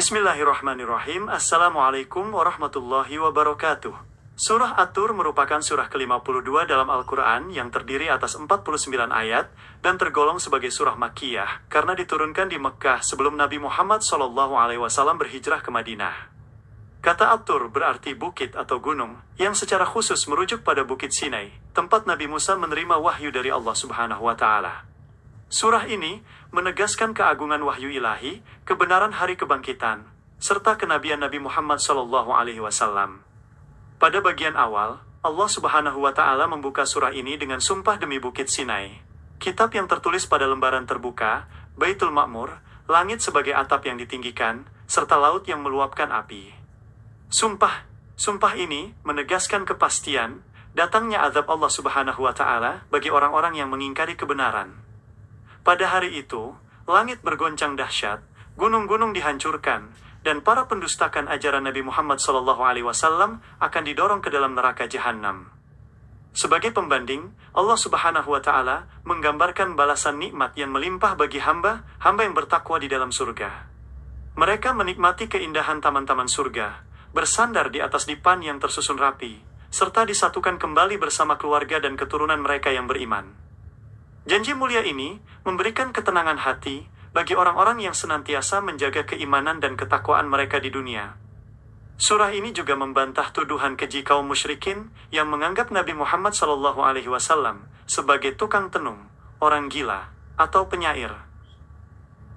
Bismillahirrahmanirrahim. Assalamualaikum warahmatullahi wabarakatuh. Surah At-Tur merupakan surah ke-52 dalam Al-Quran yang terdiri atas 49 ayat dan tergolong sebagai surah Makkiyah karena diturunkan di Mekkah sebelum Nabi Muhammad SAW berhijrah ke Madinah. Kata At-Tur berarti bukit atau gunung, yang secara khusus merujuk pada Bukit Sinai, tempat Nabi Musa menerima wahyu dari Allah Subhanahu wa Ta'ala. Surah ini menegaskan keagungan wahyu ilahi, kebenaran hari kebangkitan, serta kenabian Nabi Muhammad SAW. Pada bagian awal, Allah Subhanahu wa Ta'ala membuka surah ini dengan sumpah demi Bukit Sinai, kitab yang tertulis pada lembaran terbuka, Baitul Ma'mur, langit sebagai atap yang ditinggikan, serta laut yang meluapkan api. Sumpah ini menegaskan kepastian datangnya azab Allah Subhanahu wa Ta'ala bagi orang-orang yang mengingkari kebenaran. Pada hari itu, langit bergoncang dahsyat, gunung-gunung dihancurkan, dan para pendustakan ajaran Nabi Muhammad SAW akan didorong ke dalam neraka Jahannam. Sebagai pembanding, Allah Subhanahu wa Ta'ala menggambarkan balasan nikmat yang melimpah bagi hamba yang bertakwa di dalam surga. Mereka menikmati keindahan taman-taman surga, bersandar di atas dipan yang tersusun rapi, serta disatukan kembali bersama keluarga dan keturunan mereka yang beriman. Janji mulia ini memberikan ketenangan hati bagi orang-orang yang senantiasa menjaga keimanan dan ketakwaan mereka di dunia. Surah ini juga membantah tuduhan keji kaum musyrikin yang menganggap Nabi Muhammad SAW sebagai tukang tenung, orang gila, atau penyair.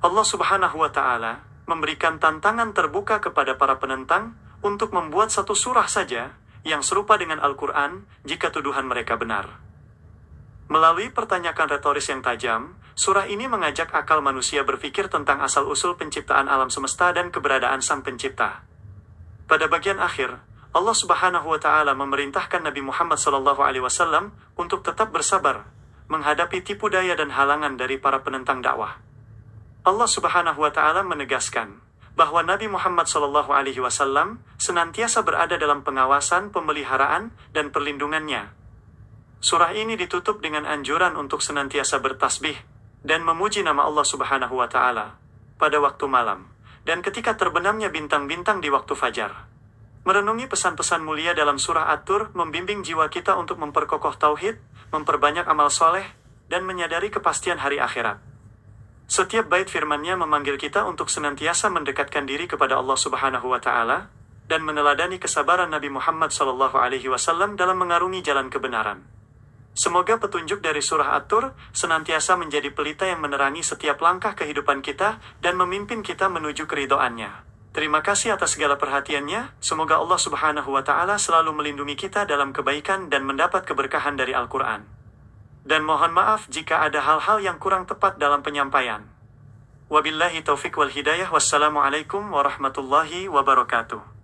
Allah Subhanahu wa Ta'ala memberikan tantangan terbuka kepada para penentang untuk membuat satu surah saja yang serupa dengan Al-Quran jika tuduhan mereka benar. Melalui pertanyaan retoris yang tajam, surah ini mengajak akal manusia berpikir tentang asal-usul penciptaan alam semesta dan keberadaan Sang Pencipta. Pada bagian akhir, Allah Subhanahu wa Ta'ala memerintahkan Nabi Muhammad SAW untuk tetap bersabar, menghadapi tipu daya dan halangan dari para penentang dakwah. Allah Subhanahu wa Ta'ala menegaskan bahwa Nabi Muhammad SAW senantiasa berada dalam pengawasan, pemeliharaan, dan perlindungannya. Surah ini ditutup dengan anjuran untuk senantiasa bertasbih dan memuji nama Allah Subhanahu wa Ta'ala pada waktu malam dan ketika terbenamnya bintang-bintang di waktu fajar. Merenungi pesan-pesan mulia dalam surah At-Tur membimbing jiwa kita untuk memperkokoh tauhid, memperbanyak amal soleh, dan menyadari kepastian hari akhirat. Setiap bait firman-Nya memanggil kita untuk senantiasa mendekatkan diri kepada Allah Subhanahu wa Ta'ala dan meneladani kesabaran Nabi Muhammad SAW dalam mengarungi jalan kebenaran. Semoga petunjuk dari surah At-Tur senantiasa menjadi pelita yang menerangi setiap langkah kehidupan kita dan memimpin kita menuju keridhoannya. Terima kasih atas segala perhatiannya. Semoga Allah Subhanahu wa Ta'ala selalu melindungi kita dalam kebaikan dan mendapat keberkahan dari Al-Quran. Dan mohon maaf jika ada hal-hal yang kurang tepat dalam penyampaian. Wabillahi taufiq wal hidayah. Wassalamualaikum warahmatullahi wabarakatuh.